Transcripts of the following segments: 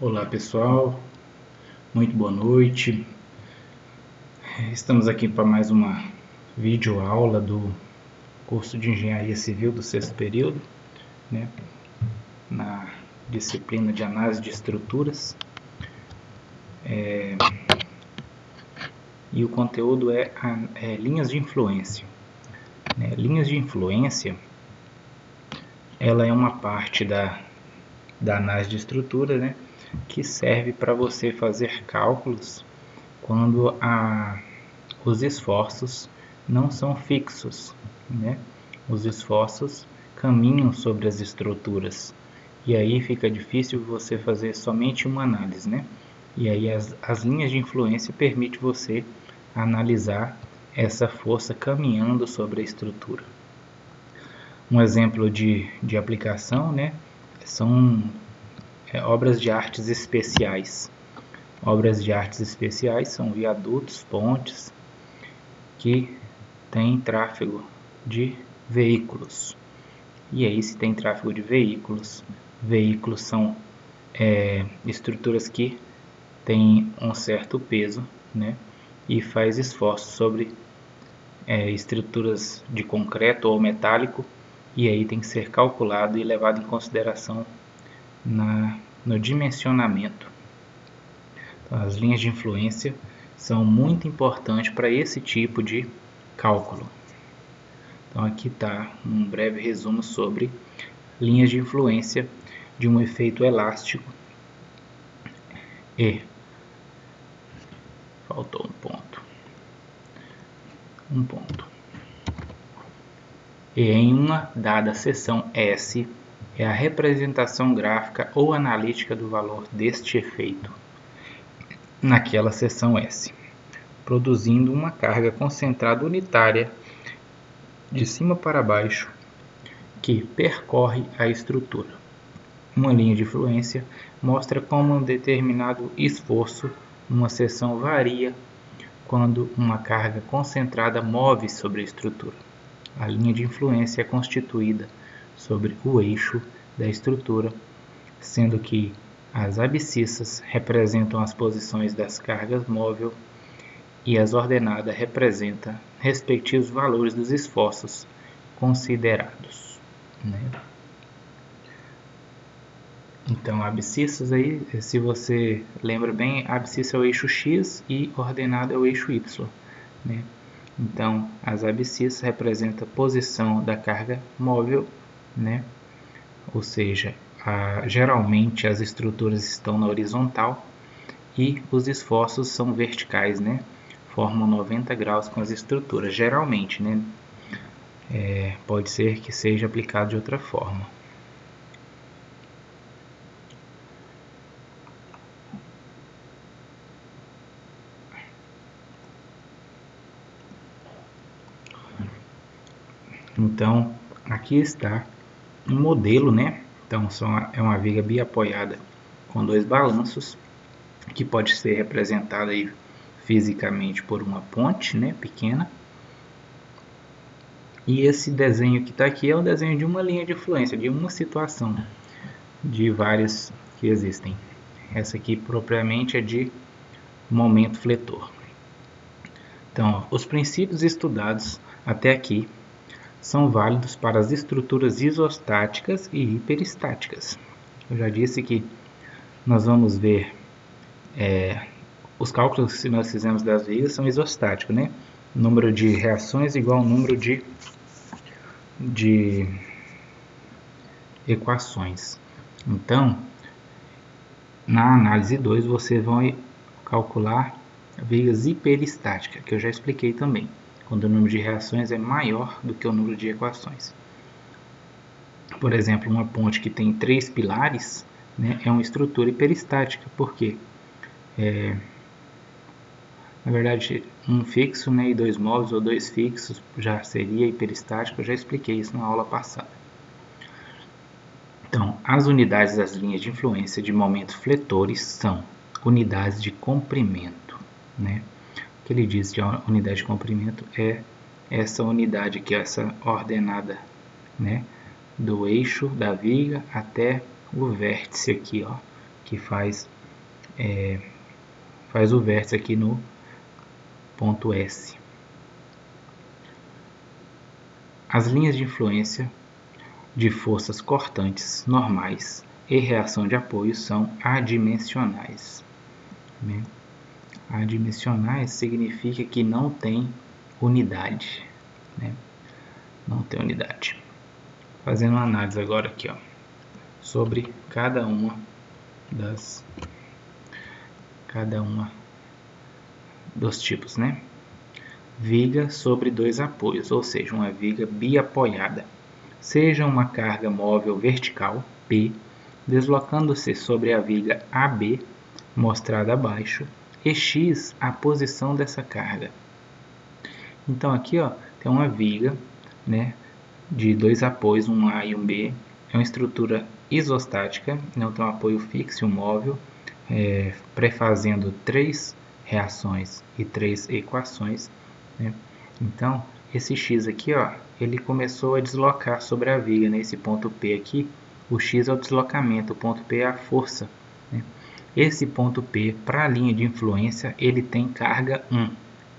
Olá pessoal, muito boa noite. Estamos aqui para mais uma videoaula do curso de Engenharia Civil do sexto período, né? Na disciplina de análise de estruturas. E o conteúdo é linhas de influência. Linhas de influência, ela é uma parte da análise de estrutura, né? Que serve para você fazer cálculos quando os esforços não são fixos, né? Os esforços caminham sobre as estruturas e aí fica difícil você fazer somente uma análise, né? E aí as linhas de influência permitem você analisar essa força caminhando sobre a estrutura. Um exemplo de aplicação, né? São obras de artes especiais. Obras de artes especiais são viadutos, pontes que têm tráfego de veículos. E aí, se tem tráfego de veículos, veículos são estruturas que têm um certo peso, né? E faz esforço sobre estruturas de concreto ou metálico, e aí tem que ser calculado e levado em consideração no dimensionamento. Então, as linhas de influência são muito importantes para esse tipo de cálculo. Então aqui está um breve resumo sobre linhas de influência de um efeito elástico e faltou um ponto. E em uma dada seção S é a representação gráfica ou analítica do valor deste efeito naquela seção S, produzindo uma carga concentrada unitária de cima para baixo que percorre a estrutura. Uma linha de influência mostra como um determinado esforço numa seção varia quando uma carga concentrada move sobre a estrutura. A linha de influência é constituída sobre o eixo da estrutura, sendo que as abscissas representam as posições das cargas móveis e as ordenadas representam respectivos valores dos esforços considerados, né? Então, abscissas aí, se você lembra bem, abscissa é o eixo X e ordenada é o eixo Y, né? Então, as abscissas representam a posição da carga móvel, né? Ou seja, geralmente as estruturas estão na horizontal e os esforços são verticais, né? Formam 90 graus com as estruturas, geralmente, né? Pode ser que seja aplicado de outra forma. Então, aqui está um modelo, né? Então, é uma viga biapoiada com dois balanços, que pode ser representada aí fisicamente por uma ponte, né, pequena. E esse desenho que está aqui é o desenho de uma linha de influência, de uma situação, de várias que existem. Essa aqui propriamente é de momento fletor. Então, os princípios estudados até aqui são válidos para as estruturas isostáticas e hiperestáticas. Eu já disse que nós vamos ver os cálculos que nós fizemos das vigas são isostáticos, né? Número de reações igual ao número de equações. Então, na análise 2, você vai calcular vigas hiperestáticas, que eu já expliquei também, quando o número de reações é maior do que o número de equações. Por exemplo, uma ponte que tem 3 pilares, né, é uma estrutura hiperestática, porque na verdade, um fixo, né, e 2 móveis ou 2 fixos já seria hiperestático. Eu já expliquei isso na aula passada. Então, as unidades das linhas de influência de momentos fletores são unidades de comprimento, né? O que ele diz de unidade de comprimento é essa unidade aqui, essa ordenada, né, do eixo da viga até o vértice aqui, ó, que faz o vértice aqui no ponto S. As linhas de influência de forças cortantes normais e reação de apoio são adimensionais. Adimensionais significa que não tem unidade, não tem unidade. Fazendo uma análise agora aqui, sobre cada uma dos tipos, Viga sobre dois apoios, ou seja, uma viga biapoiada. Seja uma carga móvel vertical, P, deslocando-se sobre a viga AB, mostrada abaixo, e X a posição dessa carga. Então aqui tem uma viga de dois apoios, um A e um B. É uma estrutura isostática, não tem um apoio fixo e um móvel, prefazendo 3 reações e 3 equações. Então, esse X aqui, ele começou a deslocar sobre a viga, nesse ponto P aqui. O X é o deslocamento, o ponto P é a força. Esse ponto P, para a linha de influência, ele tem carga 1.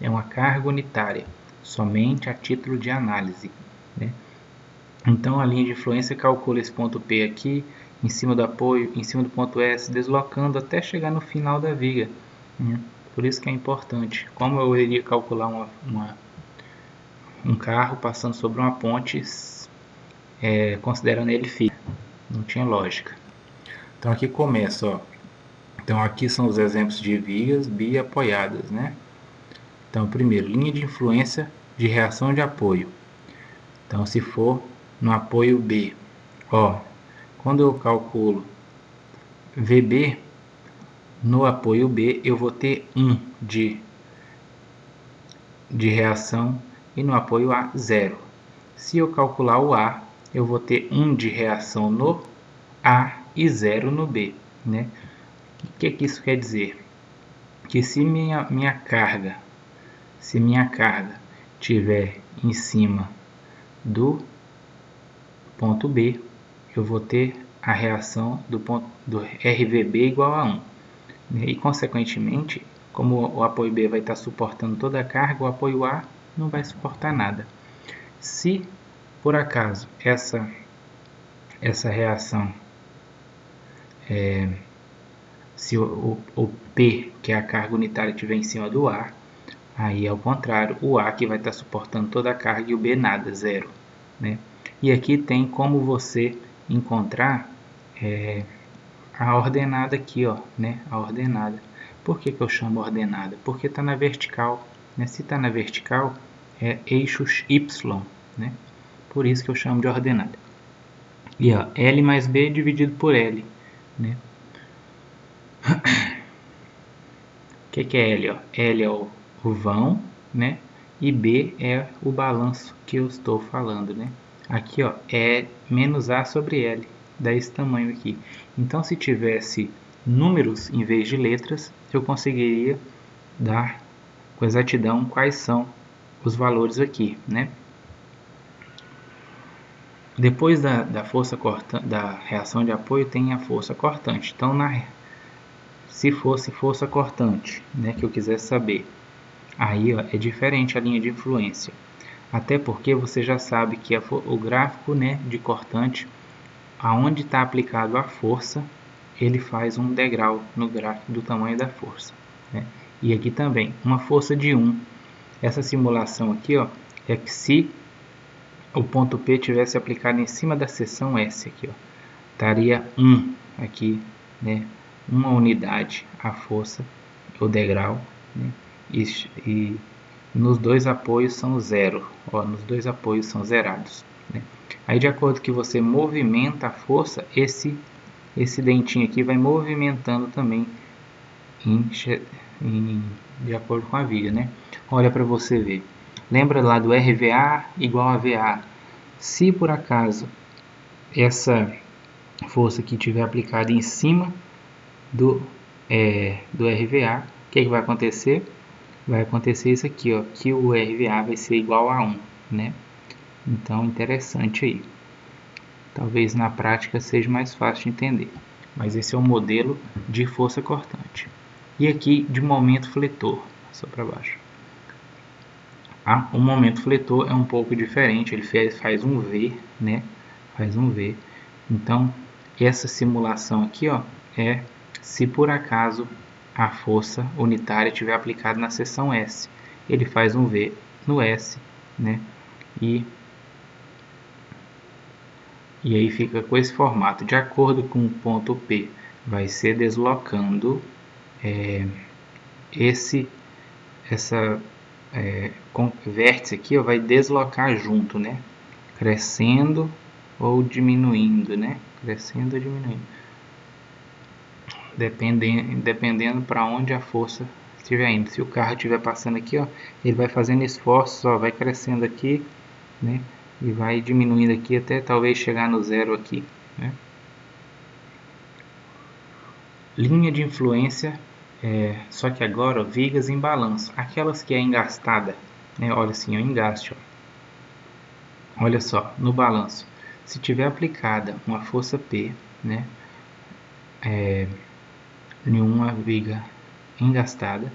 É uma carga unitária, somente a título de análise. Então, a linha de influência calcula esse ponto P aqui, em cima do apoio, em cima do ponto S, deslocando até chegar no final da viga. Por isso que é importante. Como eu iria calcular um carro passando sobre uma ponte, considerando ele fixo? Não tinha lógica. Então aqui começa, Então aqui são os exemplos de vigas biapoiadas, Então primeiro, linha de influência de reação de apoio. Então se for no apoio B, quando eu calculo VB, no apoio B eu vou ter 1 de reação e no apoio A 0. Se eu calcular o A, eu vou ter 1 de reação no A e 0 no B. O que isso quer dizer? Que se minha carga estiver em cima do ponto B, eu vou ter a reação do RVB igual a 1. E, consequentemente, como o apoio B vai estar suportando toda a carga, o apoio A não vai suportar nada. Se, por acaso, essa reação, se o P, que é a carga unitária, estiver em cima do A, aí é o contrário, o A que vai estar suportando toda a carga e o B nada, 0. E aqui tem como você encontrar a ordenada aqui, a ordenada. Por que eu chamo ordenada? Porque está na vertical. Se está na vertical, é eixo Y, Por isso que eu chamo de ordenada. E L mais B dividido por L, O que é L? L é o vão, E B é o balanço que eu estou falando, Aqui, é menos A sobre L, dá esse tamanho aqui. Então, se tivesse números em vez de letras, eu conseguiria dar com exatidão quais são os valores aqui, Depois da força cortante, da reação de apoio, tem a força cortante. Então, se fosse força cortante, que eu quisesse saber, aí é diferente a linha de influência. Até porque você já sabe que o gráfico de cortante, aonde está aplicado a força, ele faz um degrau no gráfico do tamanho da força. E aqui também, uma força de 1. Essa simulação aqui é que se o ponto P tivesse aplicado em cima da seção S aqui, estaria 1 aqui, uma unidade a força, o degrau, e nos dois apoios são 0, nos dois apoios são zerados. Aí, de acordo com que você movimenta a força, esse dentinho aqui vai movimentando também de acordo com a viga, Olha para você ver. Lembra lá do RVA igual a VA. Se por acaso essa força aqui estiver aplicada em cima do RVA, o que vai acontecer? Vai acontecer isso aqui, que o RVA vai ser igual a 1, Então, interessante aí. Talvez na prática seja mais fácil de entender. mas esse é o modelo de força cortante. E aqui de momento fletor, só para baixo. O momento fletor é um pouco diferente, ele faz um V, né? Faz um V. Então, essa simulação aqui, ó, é se por acaso a força unitária estiver aplicada na seção S. Ele faz um V no S, né? E aí fica com esse formato. De acordo com o ponto P, vai ser deslocando vértice aqui, ó, vai deslocar junto, né? Crescendo ou diminuindo, né? Crescendo ou diminuindo. Dependendo para onde a força estiver indo. Se o carro estiver passando aqui, ó, ele vai fazendo esforços, ó, vai crescendo aqui, né? E vai diminuindo aqui até talvez chegar no zero aqui, né? Linha de influência, só que agora, ó, vigas em balanço. Aquelas que é engastada, né? Olha assim, o engaste, ó. Olha só, no balanço. Se tiver aplicada uma força P, né? Em uma viga engastada,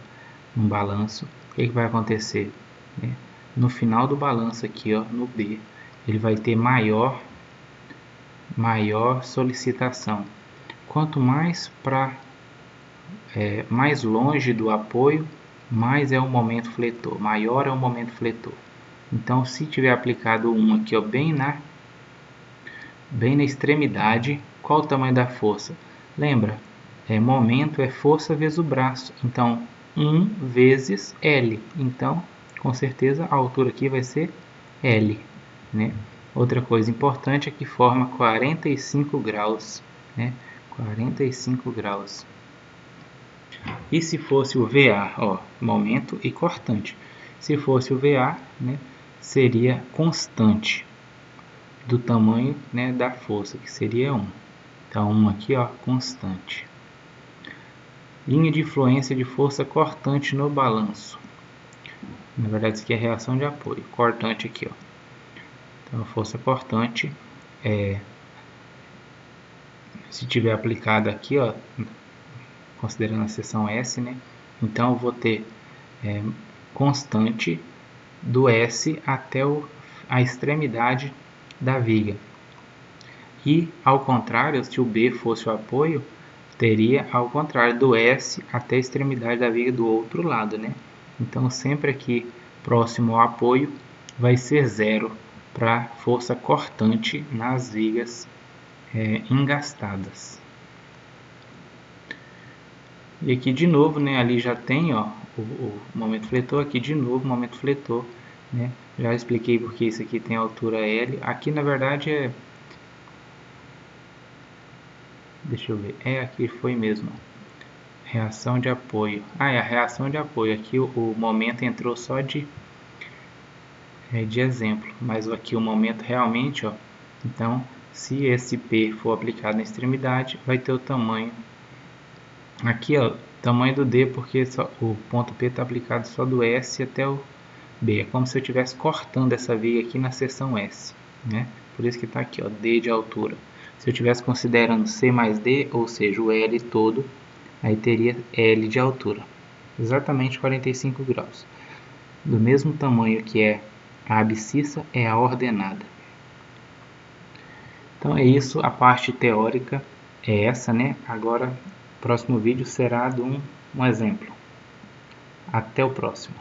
um balanço, o que vai acontecer? Né? No final do balanço aqui, ó, no B, ele vai ter maior solicitação. Quanto mais mais longe do apoio, mais é o momento fletor, maior é o momento fletor. Então, se tiver aplicado um aqui, ó, bem na extremidade, qual o tamanho da força? Lembra? Momento é força vezes o braço, então 1 vezes L, então com certeza a altura aqui vai ser L, né? Outra coisa importante é que forma 45 graus, né? 45 graus. E se fosse o VA, ó, momento e cortante. Se fosse o VA, né, seria constante do tamanho, né, da força, que seria 1. Então 1 aqui, ó, constante. Linha de influência de força cortante no balanço. Na verdade, isso aqui é reação de apoio. Cortante aqui, ó. Então, a força cortante se tiver aplicada aqui, ó, considerando a seção S, né? Então, eu vou ter constante do S até a extremidade da viga. E, ao contrário, se o B fosse o apoio, teria ao contrário do S até a extremidade da viga do outro lado, né? Então, sempre aqui próximo ao apoio vai ser 0 para força cortante nas vigas engastadas. E aqui de novo, né? Ali já tem, ó, o momento fletor, aqui de novo o momento fletor, né? Já expliquei porque isso aqui tem altura L. Aqui na verdade deixa eu ver, aqui foi mesmo. Reação de apoio. É a reação de apoio. Aqui o momento entrou só de exemplo, mas aqui o momento realmente, ó. Então, se esse P for aplicado na extremidade, vai ter o tamanho. Aqui, ó, tamanho do D, porque o ponto P está aplicado só do S até o B. É como se eu estivesse cortando essa viga aqui na seção S, né? Por isso que está aqui, ó, D de altura. Se eu estivesse considerando C mais D, ou seja, o L todo, aí teria L de altura. Exatamente 45 graus. Do mesmo tamanho que é a abscissa, é a ordenada. Então é isso, a parte teórica é essa, né? Agora, o próximo vídeo será de um exemplo. Até o próximo.